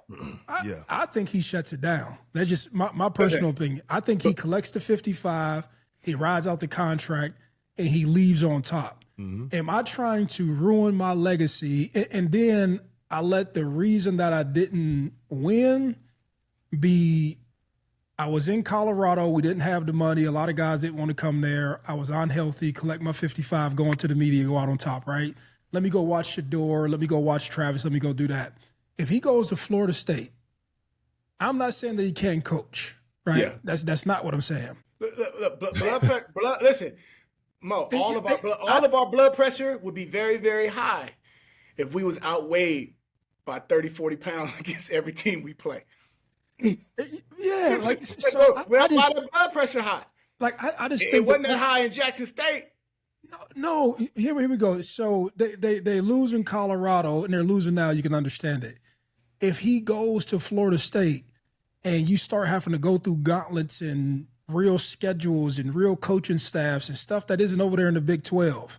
I think he shuts it down. That's just my personal opinion. I think he collects the 55, he rides out the contract, and he leaves on top. Mm-hmm. Am I trying to ruin my legacy? And then I let the reason that I didn't win be I was in Colorado. We didn't have the money. A lot of guys didn't want to come there. I was unhealthy, collect my 55, go into the media, go out on top, right? Let me go watch Shador. Let me go watch Travis. Let me go do that. If he goes to Florida State, I'm not saying that he can't coach, right? Yeah. That's not what I'm saying. Look, blood, listen, Mo, all of our blood pressure would be very, very high if we was outweighed by 30, 40 pounds against every team we play. Yeah, like so why the blood pressure high? Like I just think it wasn't that high in Jackson State. No, here we go. So they lose in Colorado and they're losing now. You can understand it. If he goes to Florida State and you start having to go through gauntlets and real schedules and real coaching staffs and stuff that isn't over there in the Big 12,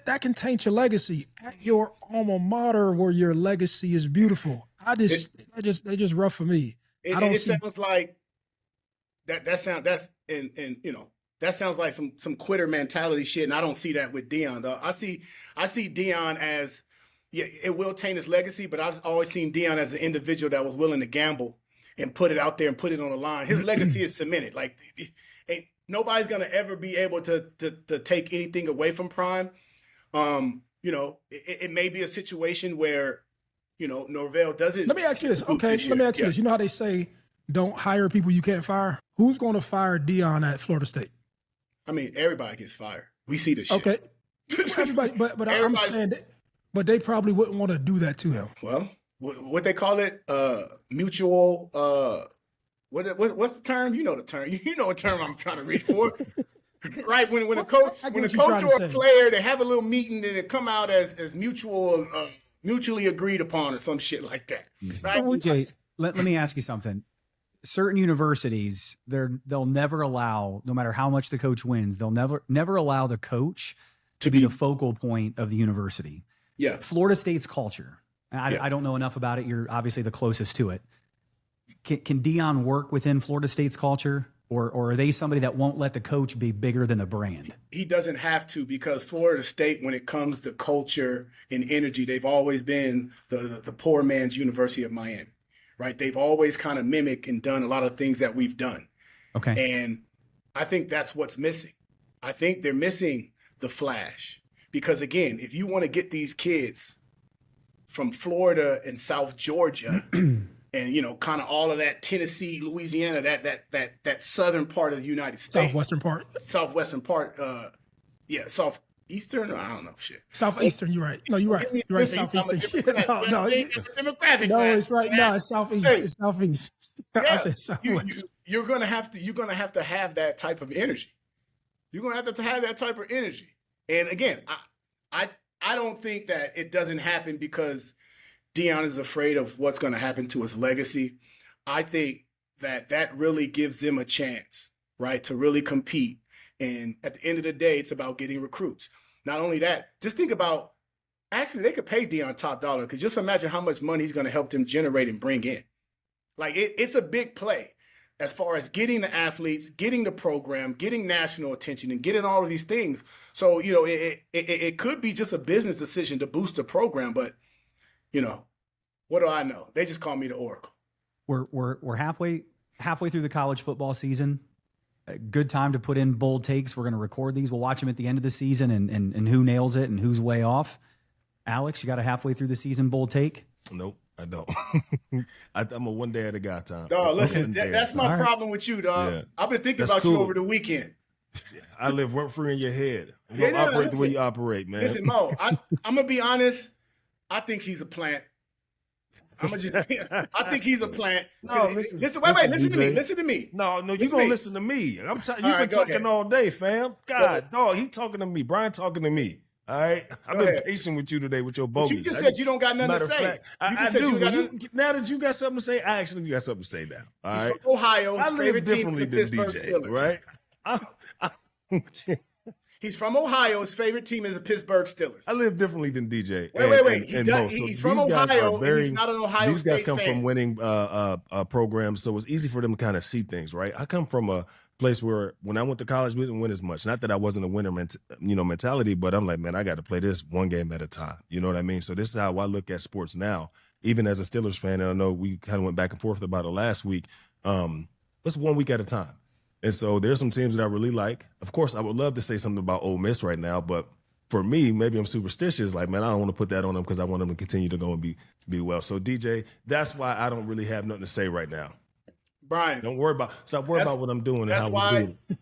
that can taint your legacy at your alma mater where your legacy is beautiful. They just rough for me. Sounds like that sounds like some quitter mentality shit, and I don't see that with Deion though. I see Deion as it will taint his legacy, but I've always seen Deion as an individual that was willing to gamble and put it out there and put it on the line. His legacy is cemented. Like nobody's gonna ever be able to take anything away from Prime. It may be a situation where Norvell doesn't. Let me ask you this. Okay, let me ask you this. You know how they say don't hire people you can't fire? Who's going to fire Deion at Florida State? I mean, everybody gets fired. We see this shit. Okay, everybody, but but they probably wouldn't want to do that to him. Well, what they call it, mutual. What's the term? You know the term. You know what term I'm trying to read for. Right, when a coach or a player, they have a little meeting and it come out as mutually agreed upon or some shit like that. Right? DJ, let me ask you something. Certain universities, they'll never allow, no matter how much the coach wins, they'll never allow the coach to be the focal point of the university. Yeah. Florida State's culture. I don't know enough about it. You're obviously the closest to it. Can Deion work within Florida State's culture? Or are they somebody that won't let the coach be bigger than the brand? He doesn't have to, because Florida State, when it comes to culture and energy, they've always been the poor man's University of Miami, right? They've always kind of mimicked and done a lot of things that we've done. Okay. And I think that's what's missing. I think they're missing the flash. Because, again, if you want to get these kids from Florida and South Georgia and, you know, kind of all of that Tennessee, Louisiana, that southern part of the United States. Southwestern part. Southeastern, I don't know, shit. Southeastern, you're right. No, you're right. You're right, Southeastern. No, it's right. No, it's Southeast. Hey. It's Southeast. Yeah, I said Southwest. You're gonna have to have that type of energy. You're gonna have to have that type of energy. And again, I don't think that it doesn't happen because Deion is afraid of what's going to happen to his legacy. I think that really gives them a chance, right, to really compete. And at the end of the day, it's about getting recruits. Not only that, just think about, actually, they could pay Deion top dollar, because just imagine how much money he's going to help them generate and bring in. Like, it's a big play as far as getting the athletes, getting the program, getting national attention, and getting all of these things. So, you know, it could be just a business decision to boost the program, but, you know, what do I know? They just call me the Oracle. We're halfway through the college football season. A good time to put in bold takes. We're going to record these. We'll watch them at the end of the season and who nails it and who's way off. Alex, you got a halfway through the season bold take? Nope, I don't. I'm a one day at a guy time. Dog, listen, that's my problem with you, dog. Yeah. I've been thinking about you over the weekend. I live rent free in your head. You don't operate the way you operate, man. Listen, Mo, I'm gonna be honest. I think he's a plant. I think he's a plant. No, listen to me. Listen to me. No, you're gonna listen to me. You've been talking all day, fam. God, dog, he talking to me. Brian talking to me. All right, I've been patient with you today with your bogeys. But you just said you don't got nothing to say. I do. Now that you got something to say, I actually got something to say now. All right, Ohio's favorite team is the Pittsburgh Steelers, right? He's from Ohio. His favorite team is the Pittsburgh Steelers. I live differently than DJ. Wait. He's from Ohio, and he's not an Ohio These guys State come fan. from winning programs, so it's easy for them to kind of see things, right? I come from a place where when I went to college, we didn't win as much. Not that I wasn't a winner mentality, but I'm like, man, I got to play this one game at a time. You know what I mean? So this is how I look at sports now, even as a Steelers fan. And I know we kind of went back and forth about it last week. It's 1 week at a time. And so there's some teams that I really like. Of course, I would love to say something about Ole Miss right now, but for me, maybe I'm superstitious. Like, man, I don't want to put that on them because I want them to continue to go and be well. So, DJ, that's why I don't really have nothing to say right now. Brian, stop worrying about what I'm doing and how we do it.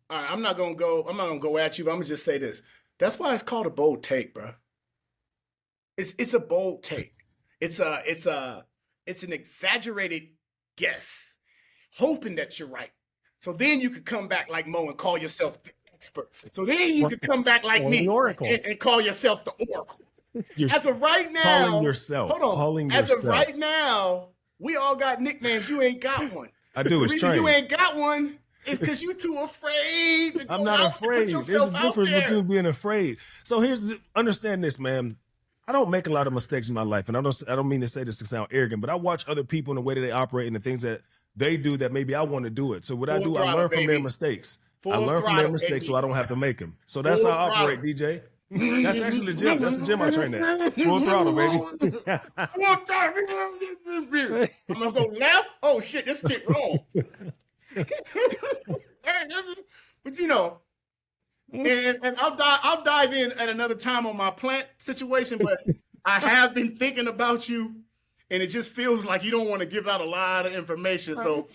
All right, I'm not gonna go at you, but I'm gonna just say this. That's why it's called a bold take, bro. It's a bold take. It's an exaggerated guess, hoping that you're right. So then you could come back like Mo and call yourself the expert. So then you could come back like me and call yourself the Oracle. As of right now, calling yourself. As of right now, we all got nicknames. You ain't got one. I do. It's trained. You ain't got one. It's because you too afraid to go I'm not afraid. There's a difference between being afraid. So understand this, man. I don't make a lot of mistakes in my life, and I don't mean to say this to sound arrogant, but I watch other people and the way that they operate and the things that they do that maybe I want to do it. So what I do, I learn from their mistakes. I learn from their mistakes so I don't have to make them. So that's how I operate, DJ. That's actually the gym. That's the gym I train at. Full throttle, baby. I'm gonna go left. Oh shit, this shit wrong. But you know, and I'll dive in at another time on my plant situation. But I have been thinking about you, and it just feels like you don't want to give out a lot of information. So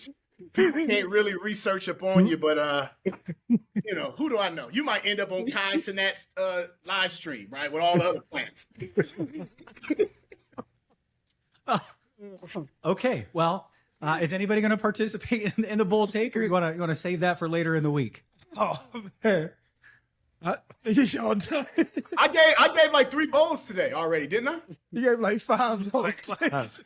people can't really research upon you, but who do I know? You might end up on Kai Cenat's live stream, right, with all the other plants. Okay, well, is anybody going to participate in the bold take, or you want to save that for later in the week? Oh man, I gave like 3 bowls today already, didn't I? You gave like 5 bowls.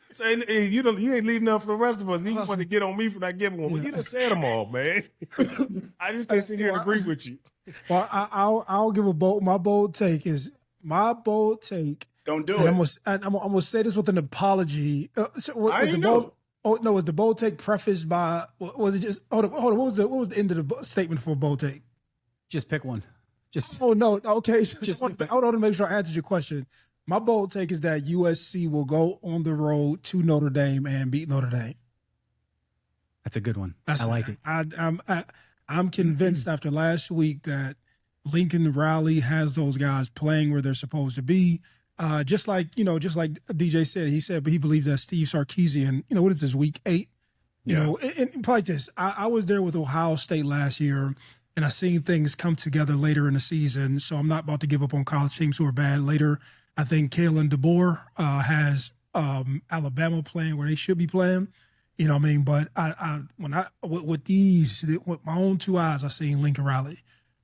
So you ain't leaving enough for the rest of us. You want to get on me for not giving one. Well, you just said them all, man. I just can't sit here and agree with you. Well, I'll give a bold. My bold take is my bold take. Don't do it. I'm gonna say this with an apology. I didn't know. Oh no, was the bold take prefaced by? Was it just? Hold on. What was the end of the statement for a bold take? Just pick one. Oh no. Okay. So I want to make sure I answered your question. My bold take is that USC will go on the road to Notre Dame and beat Notre Dame. That's a good one. I like it. I'm convinced after last week that Lincoln Riley has those guys playing where they're supposed to be. Just like DJ said, he said, but he believes that Steve Sarkisian, what is this, week 8? And like this, I was there with Ohio State last year, and I seen things come together later in the season. So I'm not about to give up on college teams who are bad later. I think Kalen DeBoer has Alabama playing where they should be playing. You know what I mean? But with my own 2 eyes, I seen Lincoln Riley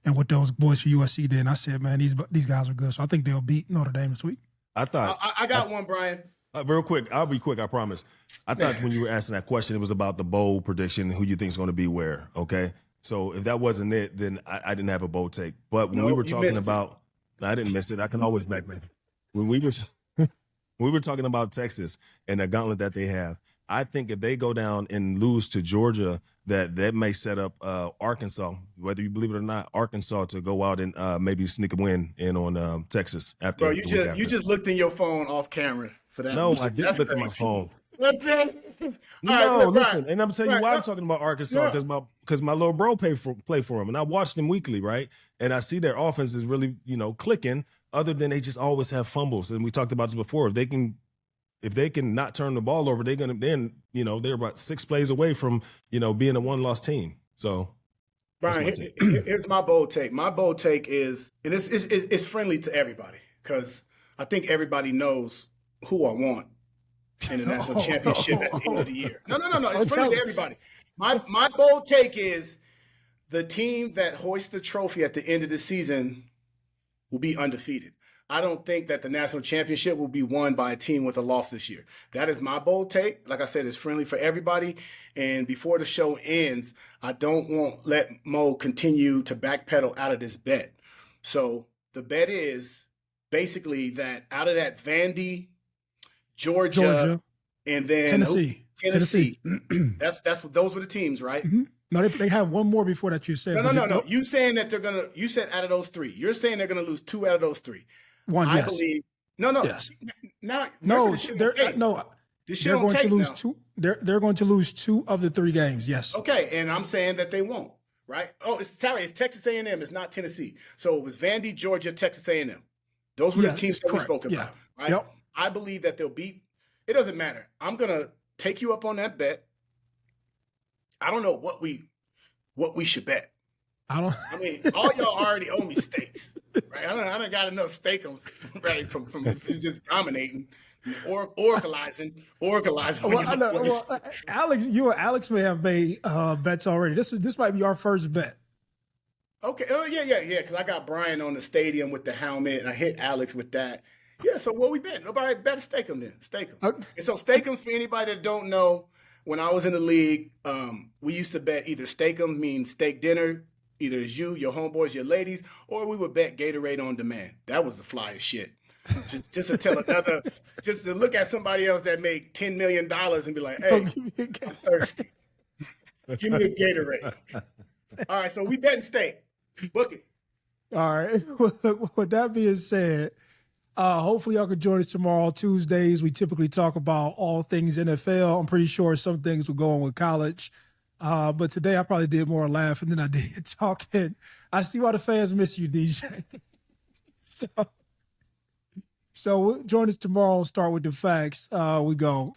and what those boys for USC did. And I said, man, these guys are good. So I think they'll beat Notre Dame this week. I thought I got one, Brian. Real quick, I'll be quick, I promise. I thought when you were asking that question, it was about the bold prediction, who you think is going to be where, okay? So if that wasn't it, then I didn't have a bold take. But when we were talking about, I didn't miss it. I can always back me. When we were talking about Texas and the gauntlet that they have, I think if they go down and lose to Georgia, that may set up Arkansas, whether you believe it or not, Arkansas to go out and maybe sneak a win in on Texas after. Bro, you just looked in your phone off camera for that. No, I didn't look at my phone. No, listen, and I'm telling you why I'm talking about Arkansas, because my little bro play for him, and I watch them weekly, right? And I see their offense is really clicking. Other than they just always have fumbles, and we talked about this before. If they can not turn the ball over, they're about 6 plays away from being a 1-loss team. So, Brian, here's my bold take. My bold take is, and it's friendly to everybody because I think everybody knows who I want in the national championship at the end of the year. No. It's friendly to everybody. My bold take is the team that hoists the trophy at the end of the season will be undefeated. I don't think that the national championship will be won by a team with a loss this year. That is my bold take. Like I said, it's friendly for everybody. And before the show ends, I don't want to let Mo continue to backpedal out of this bet. So the bet is basically that out of that Vandy, Georgia, and then Tennessee. Those were the teams, right? Mm-hmm. No, they have one more before that you said. No. You saying that you said out of those 3. You're saying they're gonna lose 2 out of those 3. One, I yes. believe. No. Yes. They're going to lose 2. They're going to lose 2 of the 3 games. Yes. Okay, and I'm saying that they won't. Right? Oh, it's Texas A&M. It's not Tennessee. So it was Vandy, Georgia, Texas A&M. Those were the teams that we spoke about. Right? Yep. I believe that they'll beat. It doesn't matter. I'm gonna take you up on that bet. I don't know what we should bet. I mean, all y'all already owe me steaks, right? I done got enough steakums, right? From just dominating, oracalizing. Well, Alex, you and Alex may have made bets already. This might be our first bet. Okay. Oh yeah. Because I got Brian on the stadium with the helmet, and I hit Alex with that. Yeah. So what we bet? Nobody bet Steakum then. Steakum. Okay. And so Steakums, for anybody that don't know, when I was in the league, we used to bet either Steakum means steak dinner. Either it's you, your homeboys, your ladies, or we would bet Gatorade on demand. That was the flyest shit. Just to look at somebody else that made $10 million and be like, hey, I'm thirsty. Give me a Gatorade. All right, so we betting steak. Book it. All right. With that being said, hopefully y'all can join us tomorrow. Tuesdays, we typically talk about all things NFL. I'm pretty sure some things will go on with college. But today I probably did more laughing than I did talking. I see why the fans miss you, DJ. So join us tomorrow. Start with the facts. We go.